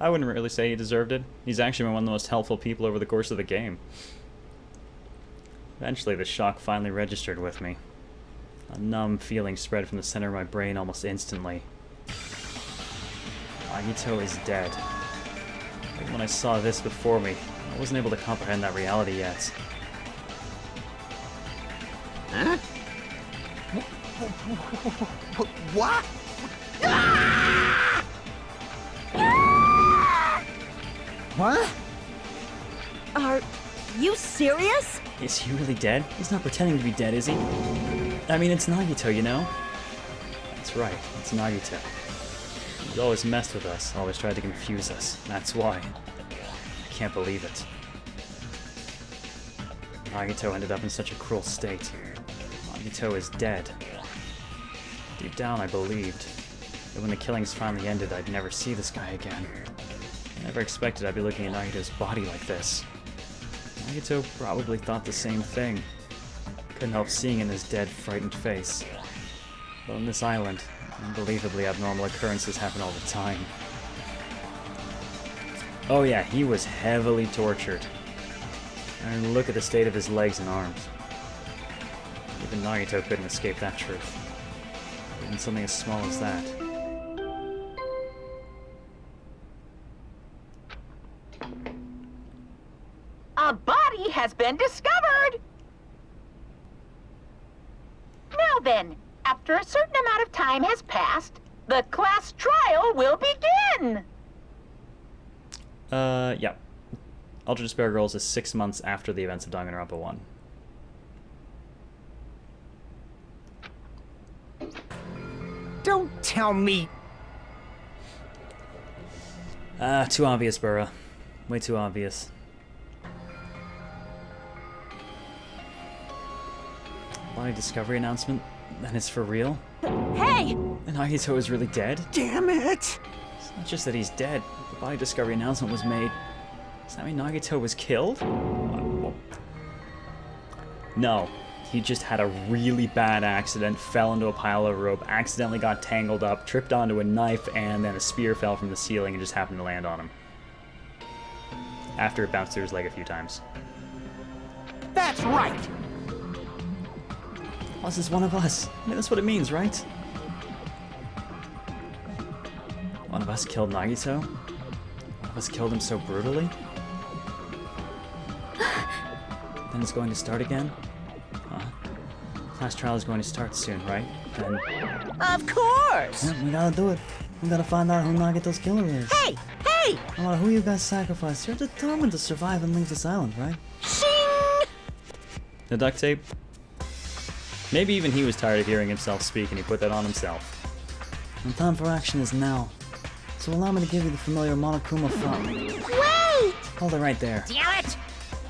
I wouldn't really say he deserved it. He's actually been one of the most helpful people over the course of the game. Eventually, the shock finally registered with me. A numb feeling spread from the center of my brain almost instantly. Agito is dead. But when I saw this before me, I wasn't able to comprehend that reality yet. Huh? What? What? Are you serious? Is he really dead? He's not pretending to be dead, is he? I mean, it's Nagito, you know? That's right, it's Nagito. He's always messed with us, always tried to confuse us. That's why. I can't believe it. Nagito ended up in such a cruel state. Nagito is dead. Deep down, I believed that when the killings finally ended, I'd never see this guy again. I never expected I'd be looking at Nagito's body like this. Nagito probably thought the same thing. Couldn't help seeing in his dead, frightened face. But on this island, unbelievably abnormal occurrences happen all the time. Oh yeah, he was heavily tortured. I mean, look at the state of his legs and arms. Even Nagito couldn't escape that truth. Even something as small as that. A body has been discovered! Now then, after a certain amount of time has passed, the class trial will begin! Yeah. Ultra Despair Girls is 6 months after the events of Danganronpa 1. Don't tell me. Too obvious, Burra. Way too obvious. Body discovery announcement? Then it's for real? Hey! And Nagito is really dead? Damn it! It's not just that he's dead. The body discovery announcement was made. Does that mean Nagito was killed? No. He just had a really bad accident, fell into a pile of rope, accidentally got tangled up, tripped onto a knife, and then a spear fell from the ceiling and just happened to land on him. After it bounced through his leg a few times. That's right! Plus, is one of us. I mean, that's what it means, right? One of us killed Nagito? One of us killed him so brutally? Then it's going to start again? Class trial is going to start soon, right? Then... Of course! Yeah, we gotta do it. We gotta find out who Nagito's killer is. Hey! Hey! No matter who you guys sacrifice, you're determined to survive and leave this island, right? Shing! The duct tape? Maybe even he was tired of hearing himself speak and he put that on himself. And time for action is now. So allow me to give you the familiar Monokuma file. Wait! Hold it right there. Damn it!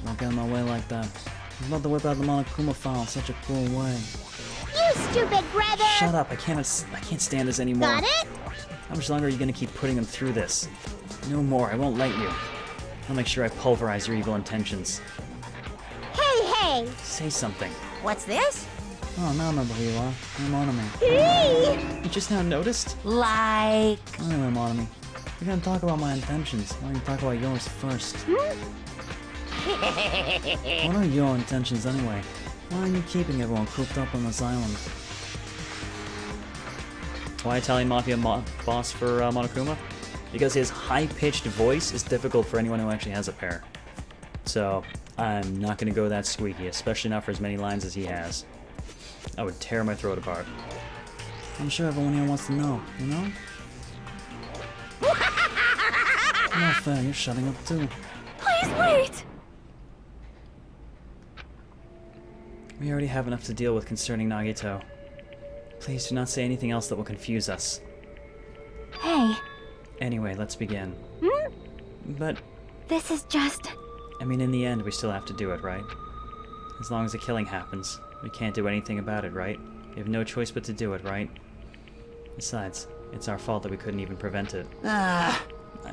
Don't get in my way like that. I'm about to whip out the Monokuma file in such a cool way. You stupid brother! Shut up, I can't stand this anymore. Got it? How much longer are you gonna keep putting them through this? No more, I won't let you. I'll make sure I pulverize your evil intentions. Hey, hey! Say something. What's this? Oh, now I remember who you are. I'm Monami. Hey! You just now noticed? Like... Anyway, Monami, we're gonna talk about my intentions. Why don't you talk about yours first? What are your intentions anyway? Why are you keeping everyone cooped up on this island? Why Italian Mafia boss for Monokuma? Because his high-pitched voice is difficult for anyone who actually has a pair. So, I'm not gonna go that squeaky, especially not for as many lines as he has. I would tear my throat apart. I'm sure everyone here wants to know, you know? Not fair, you're shutting up too. Please wait! We already have enough to deal with concerning Nagito. Please do not say anything else that will confuse us. Hey, Anyway, let's begin. But, this is just... I mean, in the end, we still have to do it, right? As long as a killing happens, we can't do anything about it, right? We have no choice but to do it, right? Besides, it's our fault that we couldn't even prevent it. I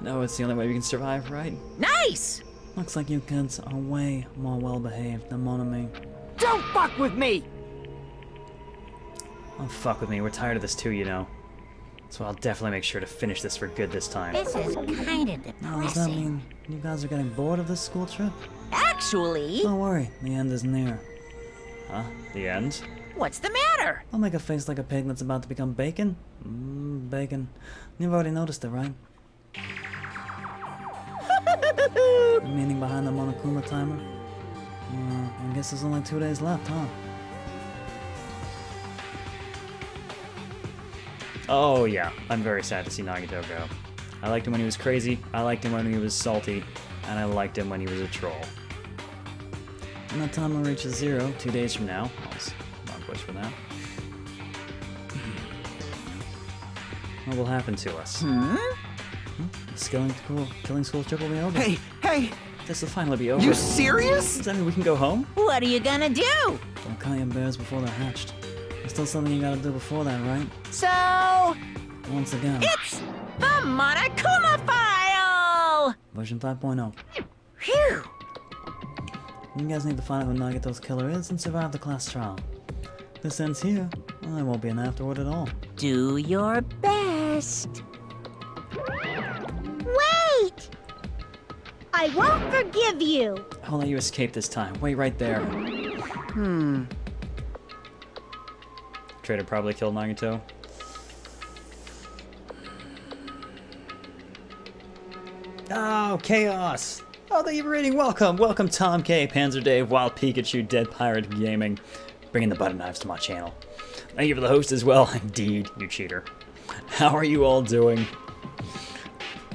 know it's the only way we can survive, right? Nice! Looks like you kids are way more well-behaved than Monami. Don't fuck with me! Oh, fuck with me. We're tired of this too, you know. So I'll definitely make sure to finish this for good this time. This is kind of Now, does that depressing. mean you guys are getting bored of this school trip? Actually, Don't worry, the end is near. Huh? The end? what's the matter? I'll make a face like a pig that's about to become bacon. Bacon. You've already noticed it, right? The meaning behind the Monokuma timer? I guess there's only 2 days left, huh? Oh yeah, I'm very sad to see Nagito go. I liked him when he was crazy, I liked him when he was salty, and I liked him when he was a troll. When that timer reaches 0, 2 days from now, wrong voice for that. What will happen to us? the killing school trip will be over. Hey, This will finally be over. you serious? Does that mean we can go home? What are you gonna do? Don't count your bears before they're hatched. There's still something you gotta do before that, right? So, Once again, it's the Monokuma file! version 5.0. Phew! You guys need to find out who Nagito's killer is and survive the class trial. If this ends here, well, there won't be an afterward at all. Do your best. Wait! I won't forgive you. I'll let you escape this time. Wait right there. Traitor probably killed Nagito. Oh, chaos! Oh, thank you for reading. Welcome, welcome, Tom K, Panzer Dave, Wild Pikachu, Dead Pirate Gaming, bringing the butter knives to my channel. Thank you for the host as well. Indeed, you cheater. How are you all doing?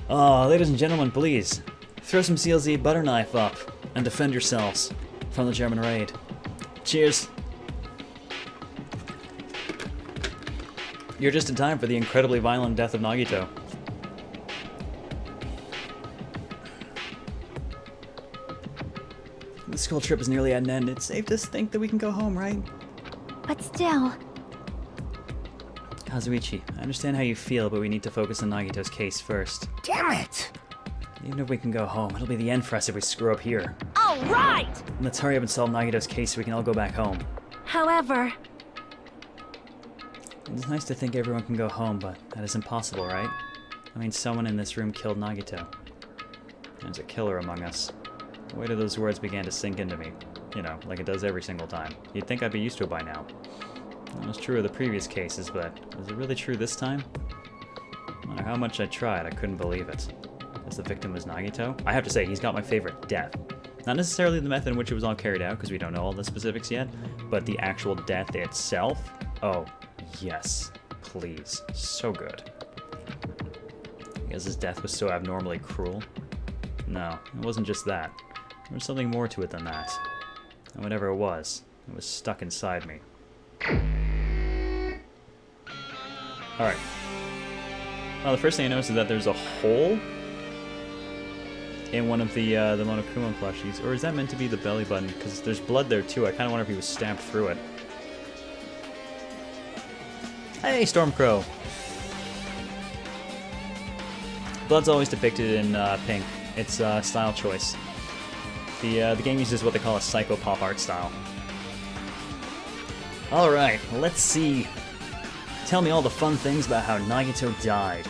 Oh, ladies and gentlemen, please throw some CLZ butter knife up and defend yourselves from the German raid. Cheers. You're just in time for the incredibly violent death of Nagito. The school trip is nearly at an end. It's safe to think that we can go home, right? But still, Kazuichi, I understand how you feel, but we need to focus on Nagito's case first. Damn it! Even if we can go home, it'll be the end for us if we screw up here. All right! Let's hurry up and solve Nagito's case so we can all go back home. however, It's nice to think everyone can go home, but that is impossible, right? I mean, someone in this room killed Nagito. There's a killer among us. The weight of those words began to sink into me. You know, like it does every single time. You'd think I'd be used to it by now. That was true of the previous cases, but was it really true this time? No matter how much I tried, I couldn't believe it. As the victim was Nagito? I have to say, he's got my favorite death. Not necessarily the method in which it was all carried out, because we don't know all the specifics yet, but the actual death itself? Oh, yes. Please. So good. Because his death was so abnormally cruel? No, it wasn't just that. There was something more to it than that. And whatever it was stuck inside me. Alright. Well, the first thing I noticed is that there's a hole in one of the Monokuma plushies. Or is that meant to be the belly button? Because there's blood there too. I kind of wonder if he was stabbed through it. Hey, Stormcrow! Blood's always depicted in pink. It's a style choice. The game uses what they call a psycho pop art style. Alright, let's see. Tell me all the fun things about how Nagito died.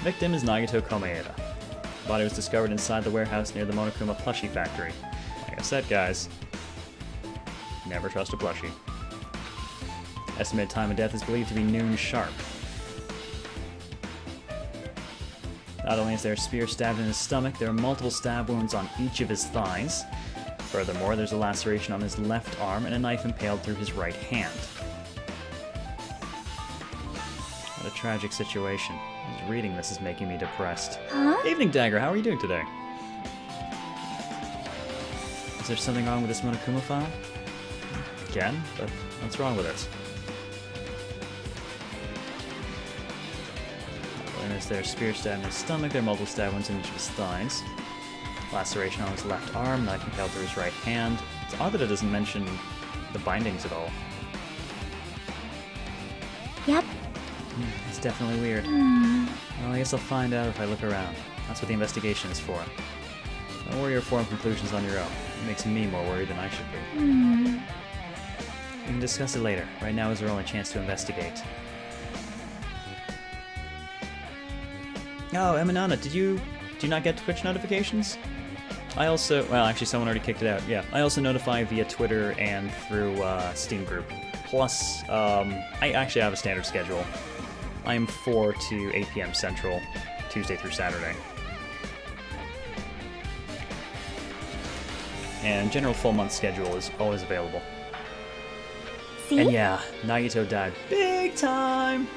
Victim is Nagito Komaeda. Body was discovered inside the warehouse near the Monokuma plushie factory. Like I said, guys, never trust a plushie. Estimated time of death is believed to be noon sharp. Not only is there a spear stabbed in his stomach, there are multiple stab wounds on each of his thighs. Furthermore, there's a laceration on his left arm and a knife impaled through his right hand. What a tragic situation. Just reading this is making me depressed. huh? Evening, Dagger. How are you doing today? Is there something wrong with this Monokuma file? Again? But what's wrong with it? Is there a spear stab in his stomach? There are multiple stab wounds in each of his thighs. Laceration on his left arm, knife impaled through his right hand. It's odd that it doesn't mention the bindings at all. Yep. It's definitely weird. Well, I guess I'll find out if I look around. That's what the investigation is for. Don't worry or form conclusions on your own. It makes me more worried than I should be. We can discuss it later. Right now is our only chance to investigate. Oh, Emanana, do you not get Twitch notifications? I also, well, actually someone already kicked it out, yeah. I also notify via Twitter and through Steam group. Plus, I actually have a standard schedule. I am 4 to 8 p.m. Central, Tuesday through Saturday. And general full month schedule is always available. See? And yeah, Nagito died big time!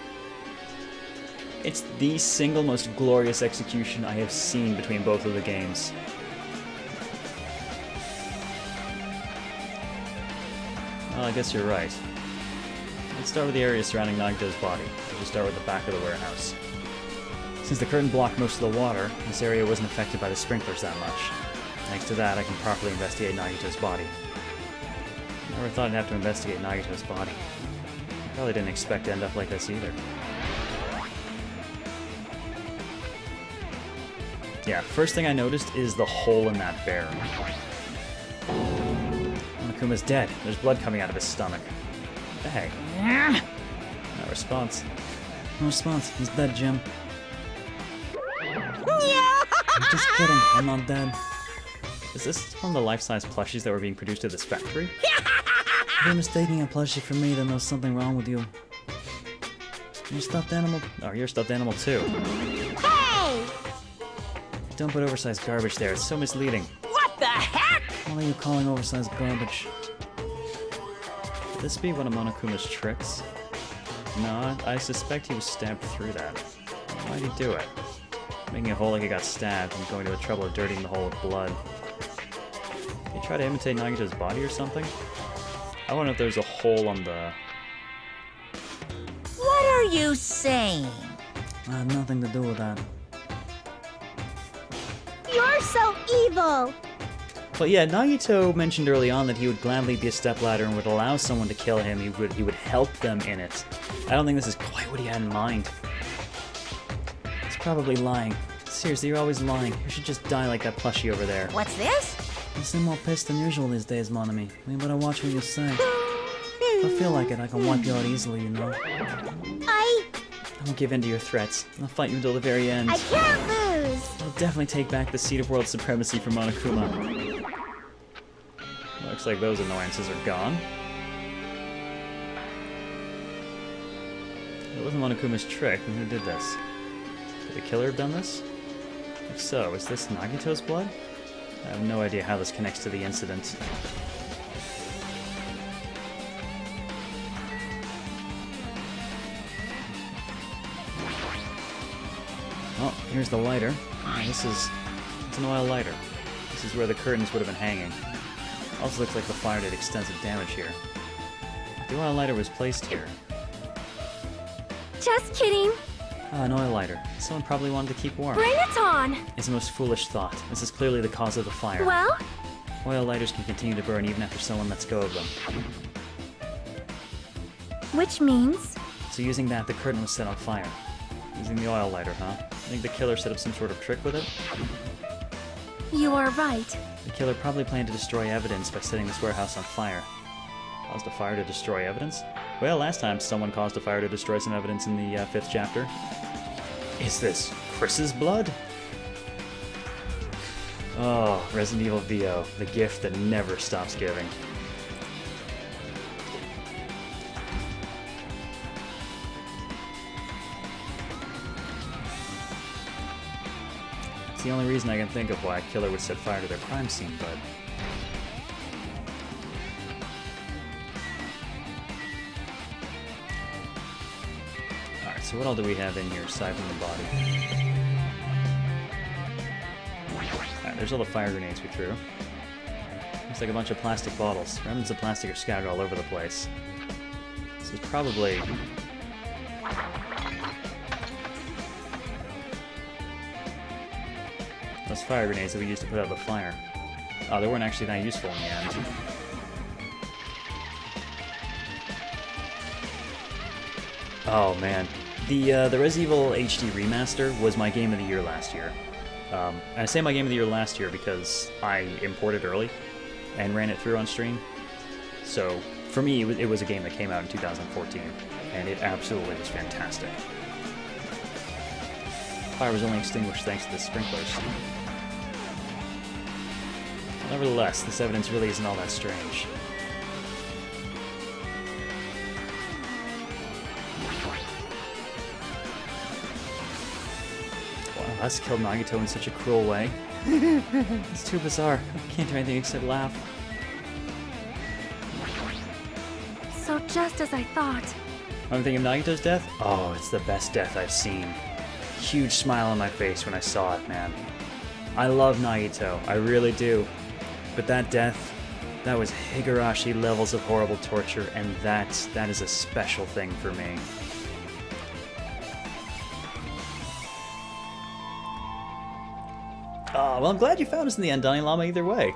It's the single most glorious execution I have seen between both of the games. Well, I guess you're right. Let's start with the area surrounding Nagito's body. We'll start with the back of the warehouse. Since the curtain blocked most of the water, this area wasn't affected by the sprinklers that much. Thanks to that, I can properly investigate Nagito's body. I never thought I'd have to investigate Nagito's body. I probably didn't expect to end up like this either. Yeah, first thing I noticed is the hole in that bear. Monokuma's dead. There's blood coming out of his stomach. What the heck? No response. No response. He's dead, Jim. I'm just kidding. I'm not dead. Is this one of the life-size plushies that were being produced at this factory? If you're mistaking a plushie for me, then there's something wrong with you. You're a stuffed animal. Oh, you're a stuffed animal too. Hey! Don't put oversized garbage there. It's so misleading. What the heck? What are you calling oversized garbage? Could this be one of Monokuma's tricks? No, I suspect he was stabbed through that. Why'd he do it? Making a hole like he got stabbed and going to the trouble of dirtying the hole with blood. Did he try to imitate Nagito's body or something? I wonder if there's a hole on the... What are you saying? I had nothing to do with that. You're so evil! But yeah, Nagito mentioned early on that he would gladly be a stepladder and would allow someone to kill him. He would help them in it. I don't think this is quite what he had in mind. He's probably lying. Seriously, you're always lying. You should just die like that plushie over there. What's this? You seem more pissed than usual these days, mon ami. You better watch what you say. If I feel like it, I can wipe you out easily, you know. I Don't give in to your threats. I'll fight you until the very end. can't lose! I'll definitely take back the seat of world supremacy from Monokuma. Looks like those annoyances are gone. It wasn't Monokuma's trick, and who did this? Could the killer have done this? If so, is this Nagito's blood? I have no idea how this connects to the incident. Oh, here's the lighter. It's an oil lighter. This is where the curtains would have been hanging. Also looks like the fire did extensive damage here. The oil lighter was placed here. Just kidding. Ah, an oil lighter. Someone probably wanted to keep warm. Bring it on! It's the most foolish thought. This is clearly the cause of the fire. Well, Oil lighters can continue to burn even after someone lets go of them. which means... So using that, the curtain was set on fire. Using the oil lighter, huh? I think the killer set up some sort of trick with it. You are right. The killer probably planned to destroy evidence by setting this warehouse on fire. Caused a fire to destroy evidence? Well, last time someone caused a fire to destroy some evidence in the 5th chapter. Is this Chris's blood? Oh, Resident Evil VO, the gift that never stops giving. It's the only reason I can think of why a killer would set fire to their crime scene, but... Alright, so what all do we have in here aside from the body? Alright, there's all the fire grenades we threw. Looks like a bunch of plastic bottles. Remnants of plastic are scattered all over the place. This is probably... those fire grenades that we used to put out the fire. Oh, they weren't actually that useful in the end. Oh man, the Resident Evil HD remaster was my game of the year last year. And I say my game of the year last year because I imported early and ran it through on stream. So for me, it was a game that came out in 2014, and it absolutely was fantastic. fire was only extinguished thanks to the sprinklers. Nevertheless, this evidence really isn't all that strange. Wow, that's killed Nagito in such a cruel way. It's too bizarre. I can't do anything except laugh. So just as I thought. I'm thinking of Nagito's death? Oh, it's the best death I've seen. Huge smile on my face when I saw it, man. I love Nagito, I really do. But that death, that was Higurashi levels of horrible torture, and that is a special thing for me. Well, I'm glad you found us in the end, Donnie Llama, either way.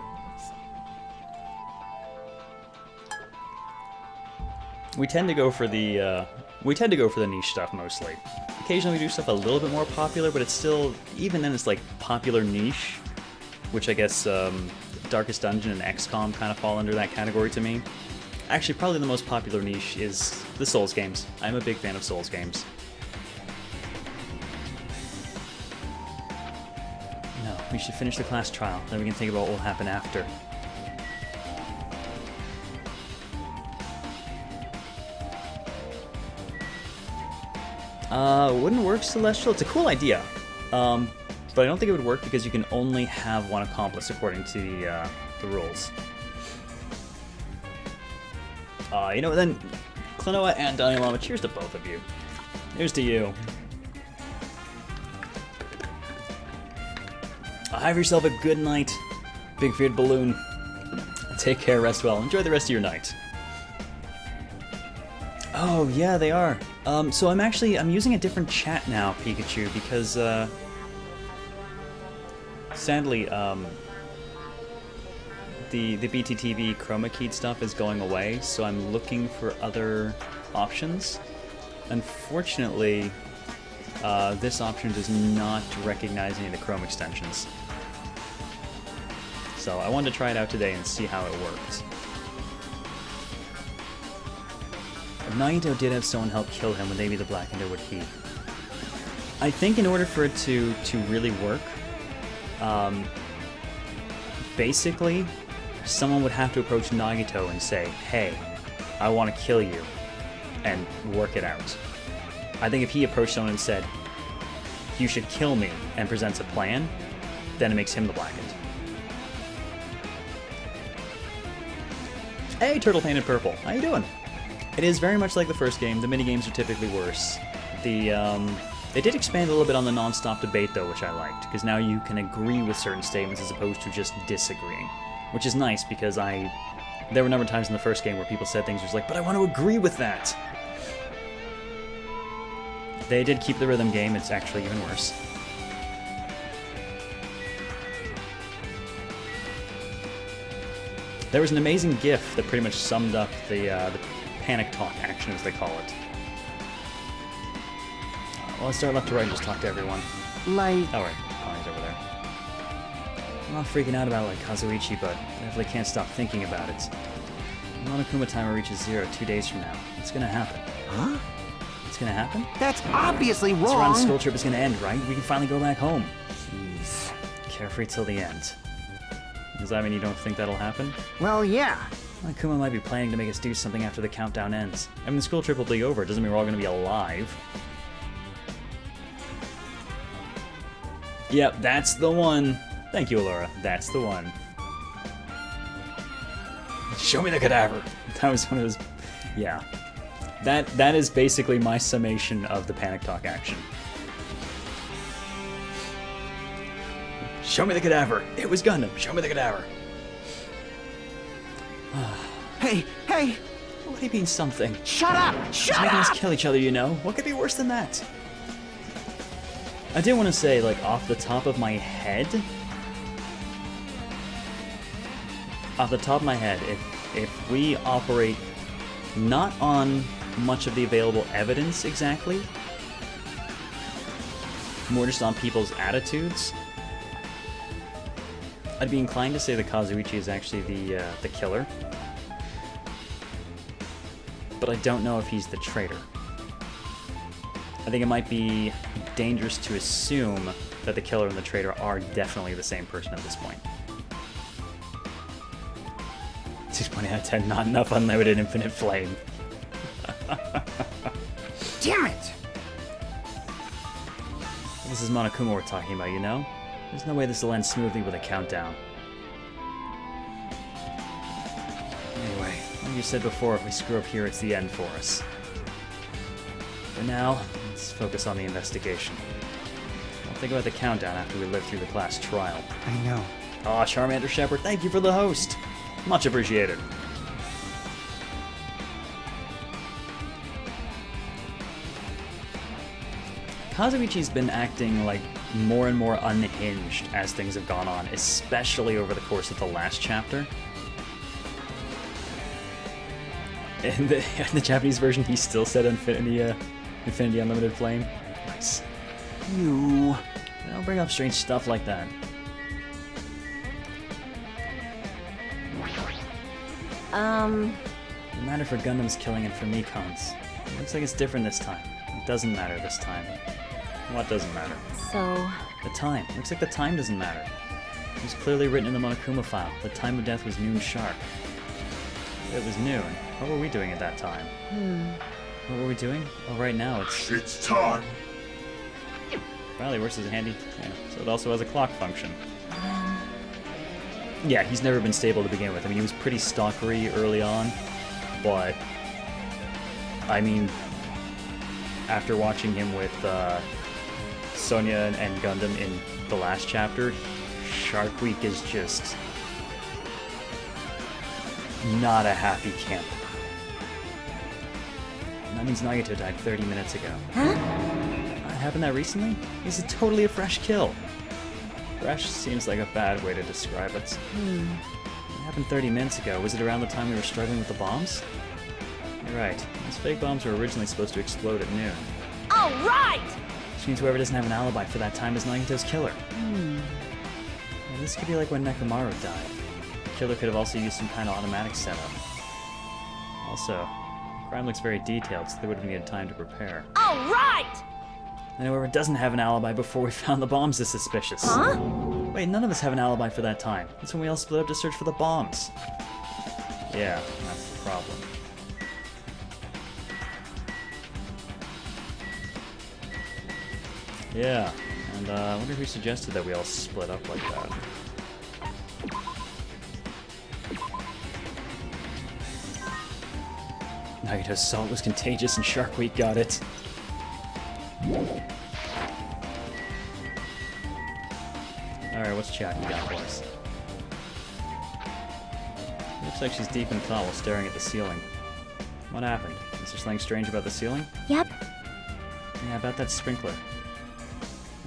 We tend to go for the niche stuff mostly. Occasionally we do stuff a little bit more popular, but it's still, even then it's like popular niche, which I guess Darkest Dungeon and XCOM kind of fall under that category to me. Actually, probably the most popular niche is the Souls games. I'm a big fan of Souls games. No, we should finish the class trial, then we can think about what will happen after. Wouldn't work, Celestial. It's a cool idea, but I don't think it would work because you can only have one accomplice according to the rules. You know what, then, Klonoa and Donnie Llama, cheers to both of you. Here's to you. Have yourself a good night, Big Feared Balloon. Take care, rest well, enjoy the rest of your night. Oh, yeah, they are. So I'm using a different chat now, Pikachu, because, sadly, the BTTV chroma keyed stuff is going away, so I'm looking for other options. Unfortunately, this option does not recognize any of the Chrome extensions. So I wanted to try it out today and see how it worked. If Nagito did have someone help kill him, would they be the Black Ender, would he? I think in order for it to really work, basically, someone would have to approach Nagito and say, hey, I want to kill you, and work it out. I think if he approached someone and said, you should kill me, and presents a plan, then it makes him the Black End. Hey, Turtle Painted Purple, how you doing? It is very much like the first game. The minigames are typically worse. They did expand a little bit on the non-stop debate, though, which I liked, because now you can agree with certain statements as opposed to just disagreeing, which is nice because there were a number of times in the first game where people said things was like, but I want to agree with that. They did keep the rhythm game. It's actually even worse. There was an amazing GIF that pretty much summed up the panic talk action, as they call it. Well, let's start left to right and just talk to everyone. Like... Oh, right. Connie's over there. I'm not freaking out about it like Kazuichi, but I definitely can't stop thinking about it. Monokuma timer reaches 0 2 days from now. It's gonna happen. Huh? It's gonna happen? That's obviously This round wrong. school trip is gonna end, right? We can finally go back home. Jeez. Carefree till the end. Does that mean you don't think that'll happen? Well, yeah. Monokuma might be planning to make us do something after the countdown ends. I mean, the school trip will be over. It doesn't mean we're all gonna be alive. Yep, that's the one. Thank you, Allura. That's the one. Show me the cadaver. That was one of those... Yeah. That is basically my summation of the panic talk action. Show me the cadaver. It was Gundam. Show me the cadaver. Hey, hey! What do you mean something? Shut up! He's Shut making us up! kill each other, you know? What could be worse than that? I did want to say, like, off the top of my head... if we operate not on much of the available evidence exactly, more just on people's attitudes, I'd be inclined to say that Kazuichi is actually the killer. But I don't know if he's the traitor. I think it might be dangerous to assume that the killer and the traitor are definitely the same person at this point. 6.8 out of 10, not enough unlimited infinite flame. Damn it! This is Monokuma we're talking about, you know? There's no way this will end smoothly with a countdown. Anyway, like you said before, if we screw up here, it's the end for us. For now, let's focus on the investigation. I'll think about the countdown after we live through the class trial. I know. Aw, Charmander Shepherd, thank you for the host! Much appreciated. Kazuichi's been acting like more and more unhinged as things have gone on, especially over the course of the last chapter. In the Japanese version, he still said Infinity Unlimited Flame. Nice. You... Don't bring up strange stuff like that. It mattered for Gundam's killing and for Mikon's. It looks like it's different this time. It doesn't matter this time. What doesn't matter? So... The time. Looks like the time doesn't matter. It was clearly written in the Monokuma file. The time of death was noon sharp. It was noon. What were we doing at that time? What were we doing? Oh, right now it's time. Probably works as a handy. Yeah. So it also has a clock function. Yeah, he's never been stable to begin with. I mean, he was pretty stalkery early on, but I mean, after watching him with Sonya and Gundam in the last chapter, Shark Week is just not a happy camp. And that means Nagato died 30 minutes ago. Huh? Happened that recently? This is totally a fresh kill. Fresh seems like a bad way to describe it. It happened 30 minutes ago. Was it around the time we were struggling with the bombs? You're right. Those fake bombs were originally supposed to explode at noon. All right! Which means whoever doesn't have an alibi for that time is Nagato's killer. Well, this could be like when Nekomaru died. The killer could have also used some kind of automatic setup. Also, crime looks very detailed, so they would have needed time to prepare. All right! And whoever doesn't have an alibi before we found the bombs is suspicious. Huh? Wait, none of us have an alibi for that time. That's when we all split up to search for the bombs. Yeah, that's the problem. Yeah, and I wonder who suggested that we all split up like that. Nagato's salt was contagious and Shark Week got it. Alright, what's Chiaki got for us? Looks like she's deep in thought while staring at the ceiling. What happened? Is there something strange about the ceiling? Yep. Yeah, about that sprinkler.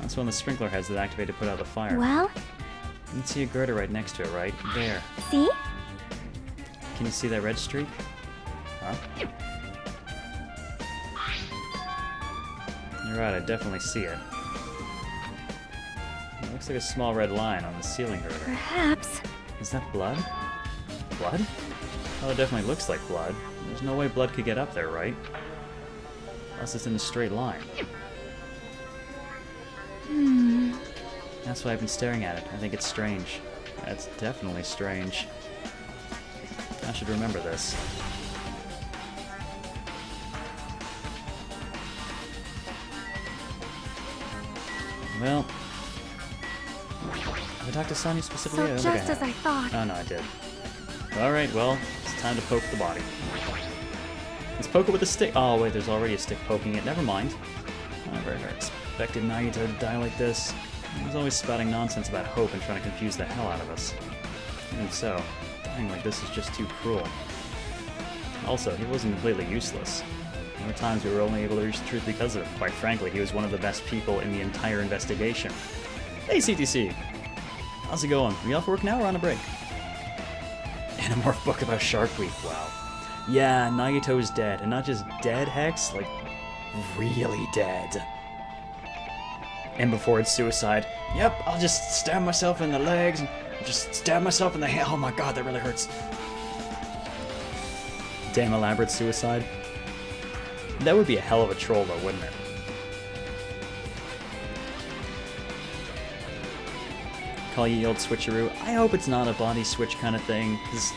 That's one of the sprinkler heads that activated to put out the fire. Well, You can see a girder right next to it, right? There. see? Can you see that red streak? Huh? You're right, I definitely see it. It looks like a small red line on the ceiling girder. Perhaps. Is that blood? Blood? Well, it definitely looks like blood. There's no way blood could get up there, right? Unless it's in a straight line. That's why I've been staring at it. I think it's strange. That's definitely strange. I should remember this. Well, have I talked to Sonya specifically? I So don't just think I as I have. thought. Oh, no, I did. Alright, well, it's time to poke the body. Let's poke it with a stick. Oh, wait, there's already a stick poking it. Never mind. I never expected Nagito to die like this. He was always spouting nonsense about hope and trying to confuse the hell out of us. Even so, dying like this is just too cruel. Also, he wasn't completely useless. There were times we were only able to reach the truth because of him. Quite frankly, he was one of the best people in the entire investigation. Hey, CTC! How's it going? We off work now or on a break? Animorph book about Shark Week, wow. Yeah, Nagito is dead, and not just dead, Hex, like, really dead. And before it's suicide, yep, I'll just stab myself in the legs, and just stab myself in the hand. Oh my god, that really hurts. Damn elaborate suicide. That would be a hell of a troll though, wouldn't it? call ye old switcheroo. I hope it's not a body switch kind of thing, because,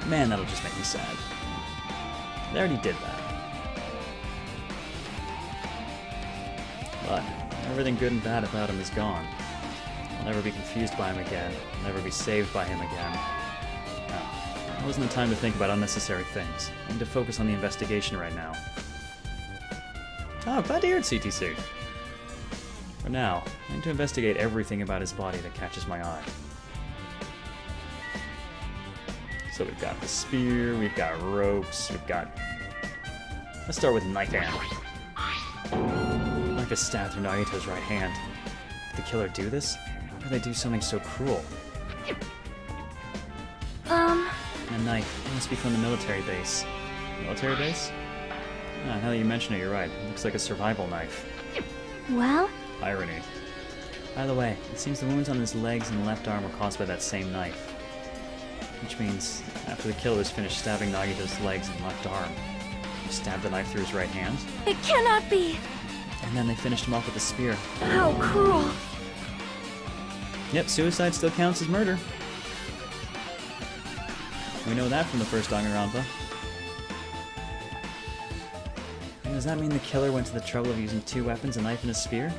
man, that'll just make me sad. They already did that. But everything good and bad about him is gone. I'll never be confused by him again. I'll never be saved by him again. No, it wasn't the time to think about unnecessary things. I need to focus on the investigation right now. Oh, glad to hear it, CTC. For now, I need to investigate everything about his body that catches my eye. So we've got the spear, we've got ropes, we've got... Let's start with knife hand. Knife is stabbed through Nagito's right hand. Did the killer do this? Why would they do something so cruel? A knife. It must be from the military base. Military base? Ah, now that you mention it, you're right. It looks like a survival knife. Well? Irony. By the way, it seems the wounds on his legs and left arm were caused by that same knife. Which means, after the killers finished stabbing Nagito's legs and left arm, they stabbed the knife through his right hand, It cannot be! and then they finished him off with a spear. How cruel! Yep, suicide still counts as murder. We know that from the first Danganronpa. And does that mean the killer went to the trouble of using 2 weapons, a knife and a spear?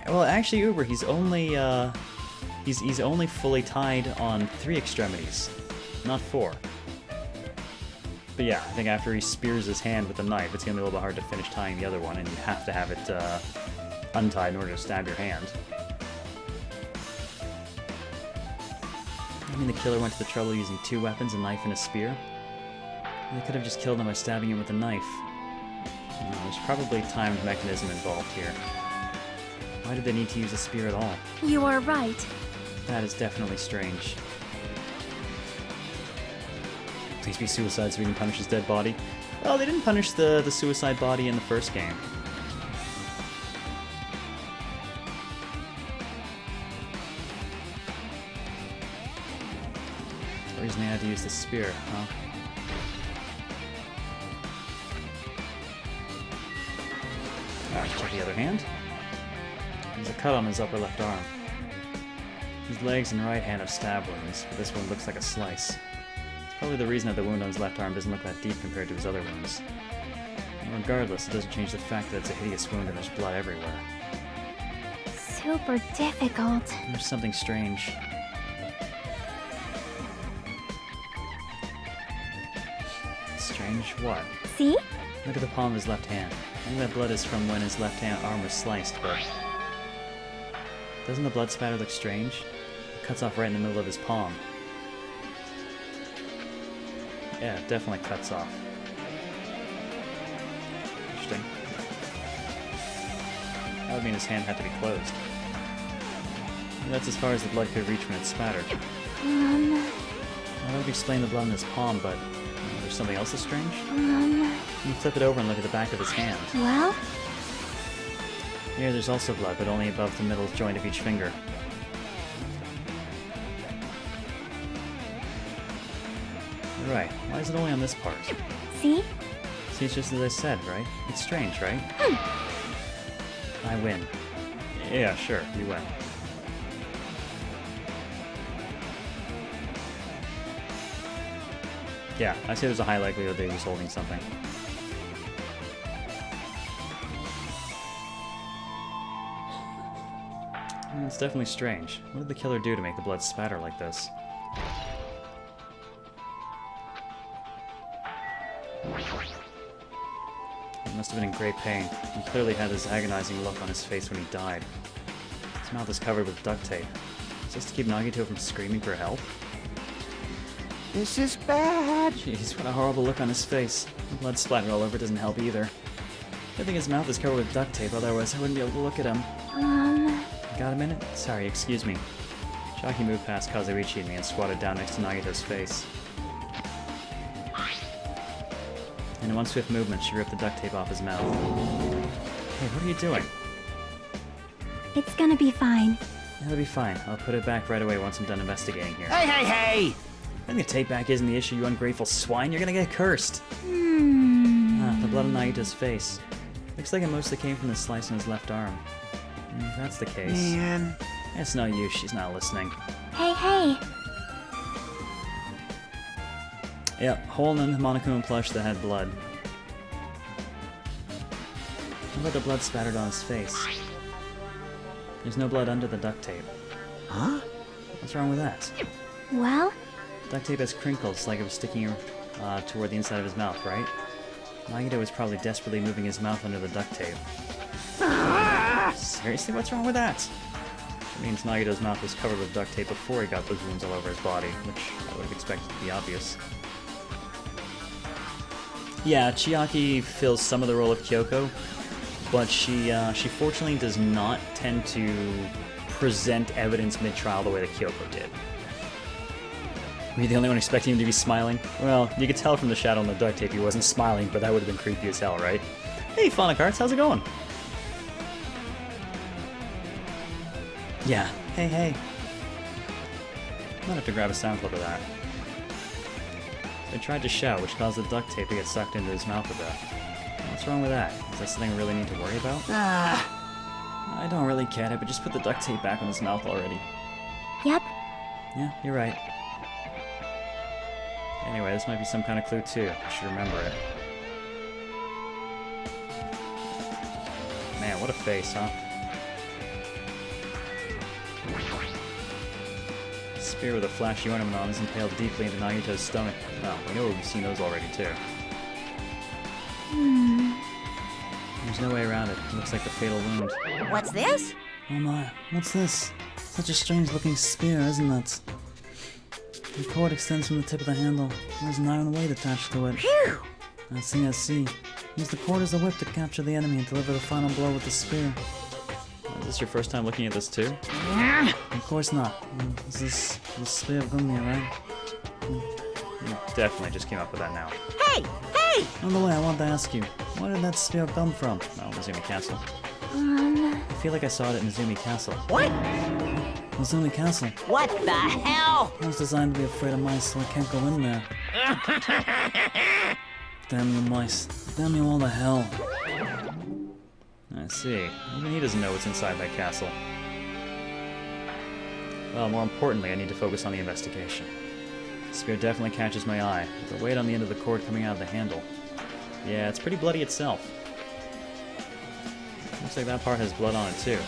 Well, actually, Uber, he's only fully tied on 3 extremities, not 4. But yeah, I think after he spears his hand with the knife, it's gonna be a little bit hard to finish tying the other one, and you have to have it untied in order to stab your hand. I mean, the killer went to the trouble of using 2 weapons, a knife and a spear. They could have just killed him by stabbing him with a knife. There's probably a timed mechanism involved here. Why did they need to use a spear at all? You are right. That is definitely strange. Please be suicide so we can punish his dead body. Well, they didn't punish the suicide body in the first game. The reason they had to use the spear, huh? Alright, check the other hand. There's a cut on his upper left arm. His legs and right hand have stab wounds, but this one looks like a slice. It's probably the reason that the wound on his left arm doesn't look that deep compared to his other wounds. And regardless, it doesn't change the fact that it's a hideous wound and there's blood everywhere. Super difficult. There's something strange. Strange what? See? Look at the palm of his left hand. I think that blood is from when his left hand arm was sliced, but... Doesn't the blood spatter look strange? It cuts off right in the middle of his palm. Yeah, it definitely cuts off. Interesting. That would mean his hand had to be closed. And that's as far as the blood could reach when it spattered. That would explain the blood in his palm, but there's something else that's strange? You flip it over and look at the back of his hand. Well? Here there's also blood, but only above the middle joint of each finger. You're right. Why is it only on this part? See? See, it's just as I said, right? It's strange, right? I win. Yeah, sure, you win. Yeah, I say there's a high likelihood that he was holding something. It's definitely strange. What did the killer do to make the blood spatter like this? He must have been in great pain. He clearly had this agonizing look on his face when he died. His mouth is covered with duct tape. Is this to keep Nagito from screaming for help? This is bad. Jeez, what a horrible look on his face. The blood splatter all over doesn't help either. I think his mouth is covered with duct tape, otherwise I wouldn't be able to look at him. Got a minute? Sorry, excuse me. Shaki moved past Kazuichi and me and squatted down next to Nagito's face. In one swift movement, she ripped the duct tape off his mouth. Hey, what are you doing? It's gonna be fine. It'll be fine. I'll put it back right away once I'm done investigating here. Hey, hey, hey! I think the tape back isn't the issue, you ungrateful swine. You're gonna get cursed. The blood on Nagito's face. Looks like it mostly came from the slice on his left arm. If that's the case. Man. It's no use, she's not listening. Hey, hey. Yep, hole in the Monokuma plush that had blood. How about the blood spattered on his face? There's no blood under the duct tape. Huh? What's wrong with that? Well, Duct tape has crinkles, like it was sticking toward the inside of his mouth, right? Nagito was probably desperately moving his mouth under the duct tape. Seriously, what's wrong with that? It means Nagito's mouth was covered with duct tape before he got those wounds all over his body, which I would have expected to be obvious. Yeah, Chiaki fills some of the role of Kyoko, but she fortunately does not tend to present evidence mid-trial the way that Kyoko did. Were you the only one expecting him to be smiling? Well, you could tell from the shadow on the duct tape he wasn't smiling, but that would have been creepy as hell, right? Hey, Phonic Arts, how's it going? Yeah, hey, hey. Might have to grab a sound clip of that. He tried to shout, which caused the duct tape to get sucked into his mouth a bit. What's wrong with that? Is that something we really need to worry about? I don't really get it, but just put the duct tape back on his mouth already. yep. Yeah, you're right. Anyway, this might be some kind of clue too. I should remember it. Man, what a face, huh? Spear with a flashy ornament on is impaled deeply into Nagito's stomach. Well, we know we've seen those already too. There's no way around it. It looks like the fatal wound. What's this? Oh my, what's this? Such a strange looking spear, isn't it? The cord extends from the tip of the handle. There's an iron weight attached to it. Phew! I see, I see. Use the cord as a whip to capture the enemy and deliver the final blow with the spear. Is this your first time looking at this too? Of course not. Is this the spear of Gunmir, right? You definitely just came up with that now. Hey! Hey! On the way, I want to ask you, where did that spear come from? Oh, Izumi Castle. Um, I feel like I saw it in Izumi Castle. What? Izumi Castle. What the hell? I was designed to be afraid of mice, so I can't go in there. Damn you mice. Damn you all to hell. I see. Even he doesn't know what's inside that castle. Well, more importantly, I need to focus on the investigation. The spear definitely catches my eye, with the weight on the end of the cord coming out of the handle. Yeah, it's pretty bloody itself. Looks like that part has blood on it too.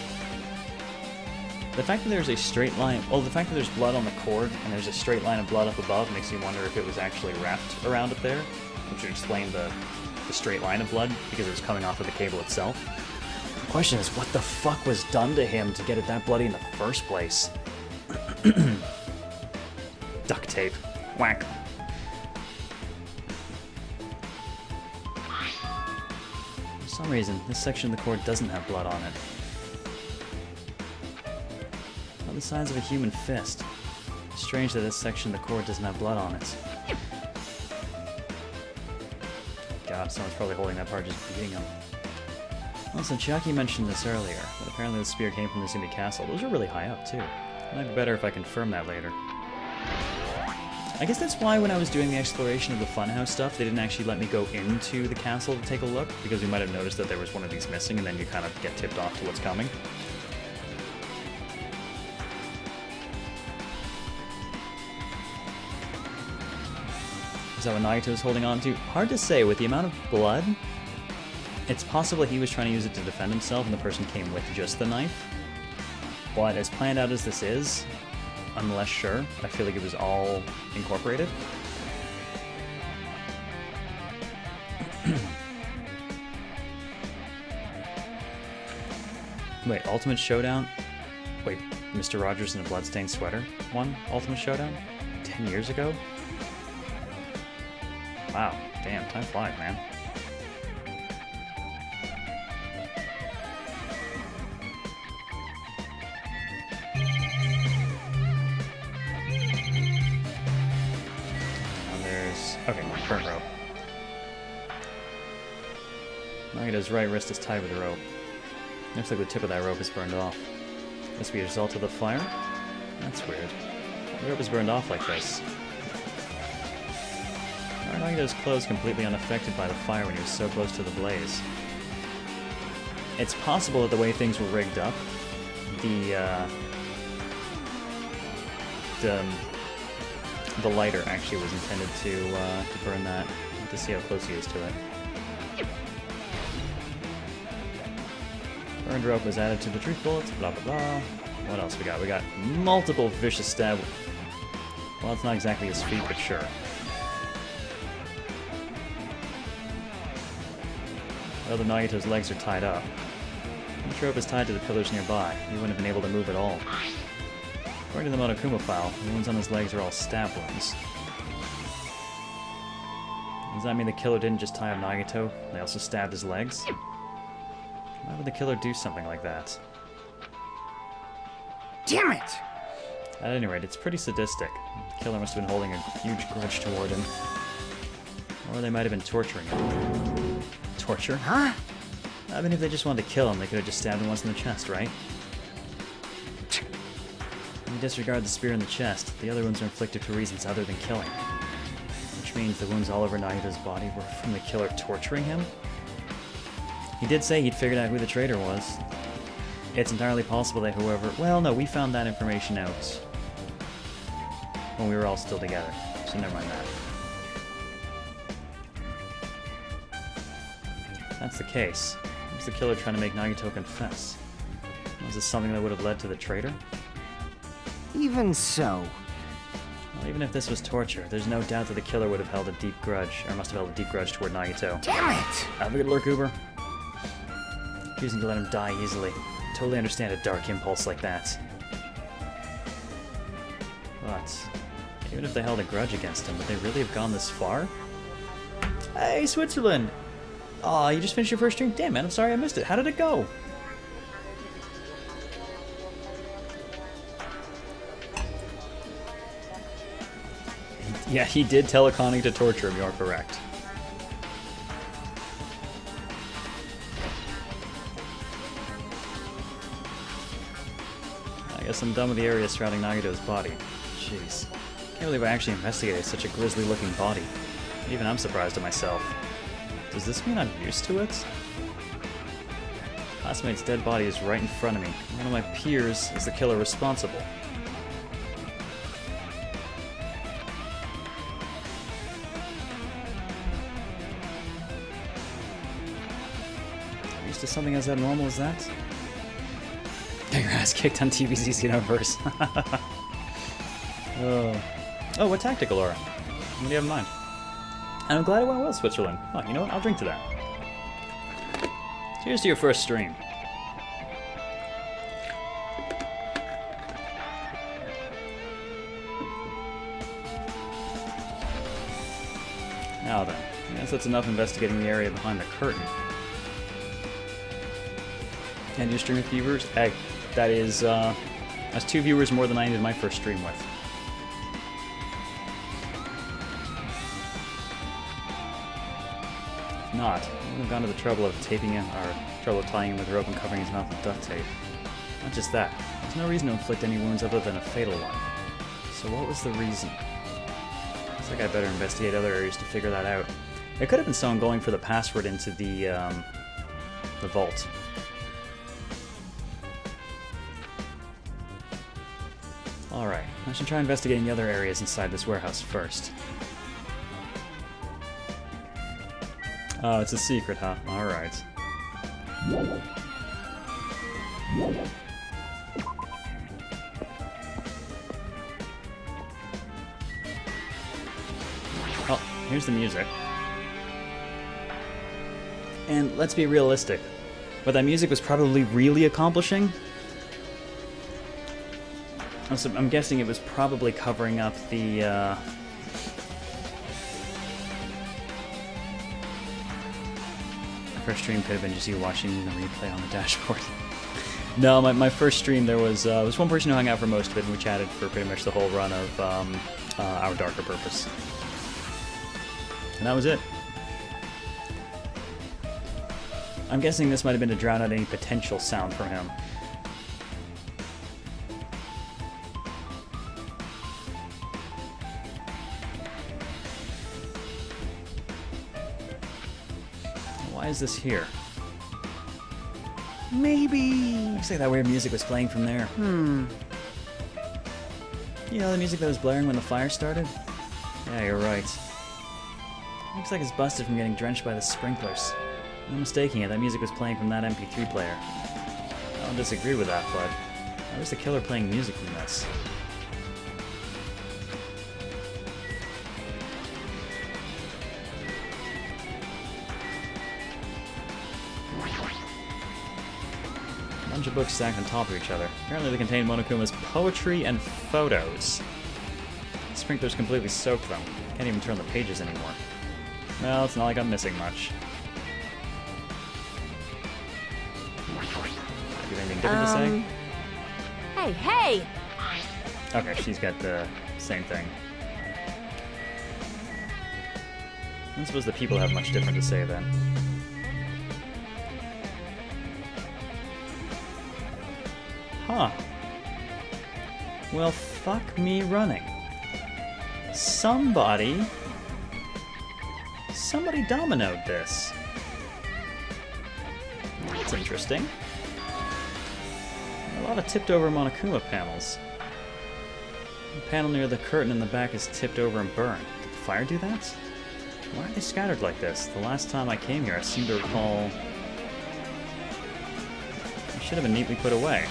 The fact that there's a straight line, well, the fact that there's blood on the cord and there's a straight line of blood up above makes me wonder if it was actually wrapped around up there, which would explain the straight line of blood because it was coming off of the cable itself. The question is, what the fuck was done to him to get it that bloody in the first place? Duct tape. Whack. For some reason, this section of the cord doesn't have blood on it. About the size of a human fist. It's strange that this section of the cord doesn't have blood on it. God, someone's probably holding that part just beating him. Also, Chiaki mentioned this earlier, but apparently the spear came from the Izumi Castle. Those are really high up, too. It might be better if I confirm that later. I guess that's why when I was doing the exploration of the funhouse stuff, they didn't actually let me go into the castle to take a look, because we might have noticed that there was one of these missing, and then you kind of get tipped off to what's coming. Is that what Nagito was holding on to? Hard to say. With the amount of blood, it's possible he was trying to use it to defend himself and the person came with just the knife. But as planned out as this is, I'm less sure. I feel like it was all incorporated. Wait, Ultimate Showdown? Wait, Mr. Rogers in a bloodstained sweater won Ultimate Showdown? 10 years ago? Wow, damn, time flies, man. And there's... okay, burnt rope. Nagito's right wrist is tied with a rope. Looks like the tip of that rope is burned off. Must be a result of the fire? That's weird. The rope is burned off like this. Nagito's clothes completely unaffected by the fire when he was so close to the blaze. It's possible that the way things were rigged up, the lighter actually was intended to burn that. To see how close he is to it. Burned rope was added to the truth bullets. Blah blah blah. What else we got? We got multiple vicious stab. Well, it's not exactly his feet, but sure. Well, the Nagito's legs are tied up. Each rope is tied to the pillars nearby. He wouldn't have been able to move at all. According to the Monokuma file, the wounds on his legs are all stab wounds. Does that mean the killer didn't just tie up Nagito? They also stabbed his legs? Why would the killer do something like that? Damn it! At any rate, it's pretty sadistic. The killer must have been holding a huge grudge toward him. Or they might have been torturing him. Torture? Huh? I mean, if they just wanted to kill him, they could have just stabbed him once in the chest, right? When you disregard the spear in the chest, the other wounds are inflicted for reasons other than killing. Which means the wounds all over Nagito's body were from the killer torturing him? He did say he'd figured out who the traitor was. It's entirely possible that whoever... Well, no, we found that information out when we were all still together, so never mind that. If that's the case, was the killer trying to make Nagito confess? Was this something that would have led to the traitor? Even so. Well, even if this was torture, there's no doubt that the killer would have held a deep grudge, or must have held a deep grudge toward Nagito. Damn it! Have a good look, Uber. Refusing to let him die easily. Totally understand a dark impulse like that. But even if they held a grudge against him, would they really have gone this far? Hey, Switzerland! Aw, you just finished your first stream? Damn, man, I'm sorry I missed it. How did it go? Yeah, he did tell Akane to torture him, you're correct. I guess I'm done with the area surrounding Nagito's body. Jeez. Can't believe I actually investigated such a grisly-looking body. Even I'm surprised at myself. Does this mean I'm used to it? Classmate's dead body is right in front of me. One of my peers is the killer responsible. Used to something as abnormal as that? Get your ass kicked on TVZ's universe. Oh, what tactical aura? What do you have in mind? And I'm glad it went well, Switzerland. Oh, you know what? I'll drink to that. Cheers to your first stream. Now then, I guess that's enough investigating the area behind the curtain. And your stream with viewers? Hey, that's 2 viewers more than I ended my first stream with. If not, I wouldn't have gone to the trouble of taping him, or trouble of tying him with a rope and covering his mouth with duct tape. Not just that, there's no reason to inflict any wounds other than a fatal one. So what was the reason? Looks like I better investigate other areas to figure that out. It could have been someone going for the password into the vault. Alright, I should try investigating the other areas inside this warehouse first. Oh, it's a secret, huh? Alright. Oh, here's the music. And let's be realistic. What that music was probably really accomplishing? Also, I'm guessing it was probably covering up the, first stream could have been just you watching the replay on the dashboard. No, my first stream, there was one person who hung out for most of it, and we chatted for pretty much the whole run of Our Darker Purpose. And that was it. I'm guessing this might have been to drown out any potential sound from him. Why is this here? Maybe... Looks like that weird music was playing from there. You know the music that was blaring when the fire started? Yeah, you're right. Looks like it's busted from getting drenched by the sprinklers. No mistaking it, that music was playing from that MP3 player. I don't disagree with that, but how is the killer playing music from this? A bunch of books stacked on top of each other. Apparently they contain Monokuma's poetry and photos. The sprinklers completely soaked them. Can't even turn the pages anymore. Well, it's not like I'm missing much. Do you have anything different to say? Hey, hey! Okay, she's got the same thing. I don't suppose the people have much different to say then. Huh. Well, fuck me running. Somebody dominoed this. That's interesting. A lot of tipped over Monokuma panels. The panel near the curtain in the back is tipped over and burned. Did the fire do that? Why are they scattered like this? The last time I came here, I seem to recall... They should have been neatly put away.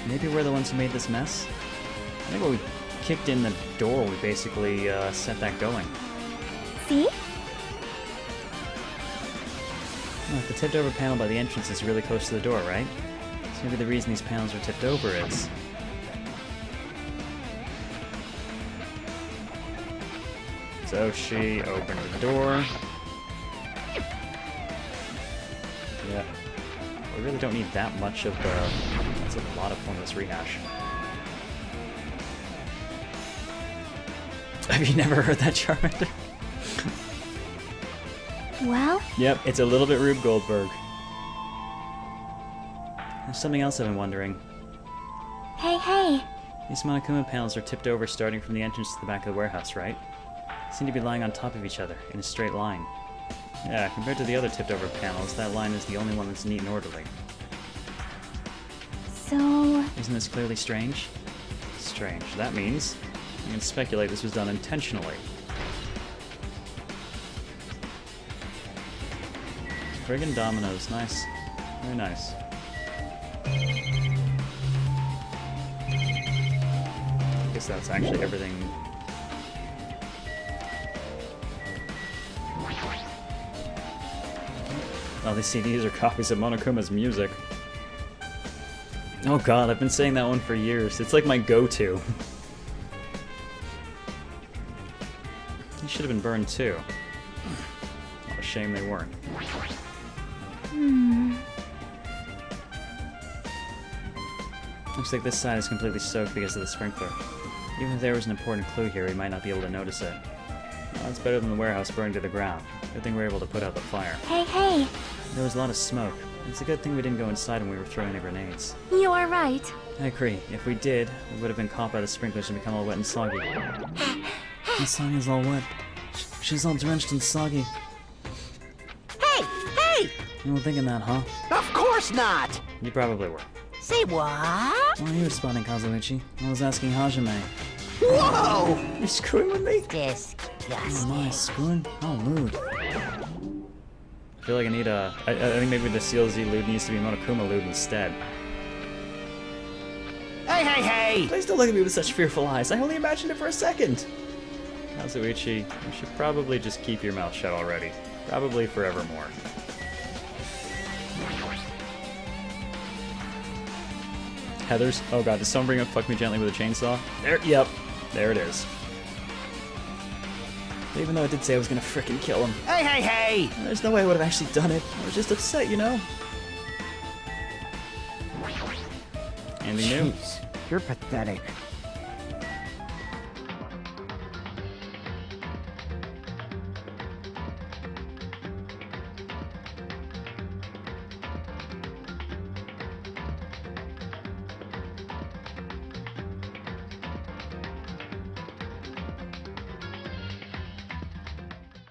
Maybe we're the ones who made this mess? I think when we kicked in the door, we basically set that going. See? Look, the tipped over panel by the entrance is really close to the door, right? So maybe the reason these panels are tipped over is... So she opened the door. Yeah. We really don't need that much of the... That's a lot of pointless rehash. Have you never heard that, Charmander? Well, Yep, it's a little bit Rube Goldberg. There's something else I've been wondering. hey, hey. These Monokuma panels are tipped over starting from the entrance to the back of the warehouse, right? They seem to be lying on top of each other, in a straight line. Yeah, compared to the other tipped over panels, that line is the only one that's neat and orderly. So, Isn't this clearly strange? Strange. That means you can speculate this was done intentionally. Friggin' dominoes. Nice. Very nice. I guess that's actually everything. Oh, these CDs are copies of Monokuma's music. Oh god, I've been saying that one for years. It's like my go-to. They should have been burned too. What a shame they weren't. Looks like this side is completely soaked because of the sprinkler. Even if there was an important clue here, we might not be able to notice it. Well, it's better than the warehouse burning to the ground. Good thing we were able to put out the fire. hey, hey. There was a lot of smoke. It's a good thing we didn't go inside when we were throwing the grenades. You are right. I agree. If we did, we would have been caught by the sprinklers and become all wet and soggy. Miss Sonia's all wet. She's all drenched and soggy. Hey, hey! You weren't thinking that, huh? Of course not! You probably were. Say what? Why are you responding, Kazuichi? I was asking Hajime. Whoa! You're screwing with me? Oh Disgusting. my, screwing? How lewd. I feel like I need a... I think maybe the CLZ lewd needs to be Monokuma lewd instead. Hey, hey, hey! Please don't look at me with such fearful eyes. I only imagined it for a second. Kazuichi, you should probably just keep your mouth shut already. Probably forevermore. Heathers? Oh god, did someone bring up Fuck Me Gently with a chainsaw? There, yep. There it is. But even though I did say I was gonna frickin' kill him, Hey, hey, hey! there's no way I would have actually done it. I was just upset, you know? Anything new? Jeez, you're pathetic.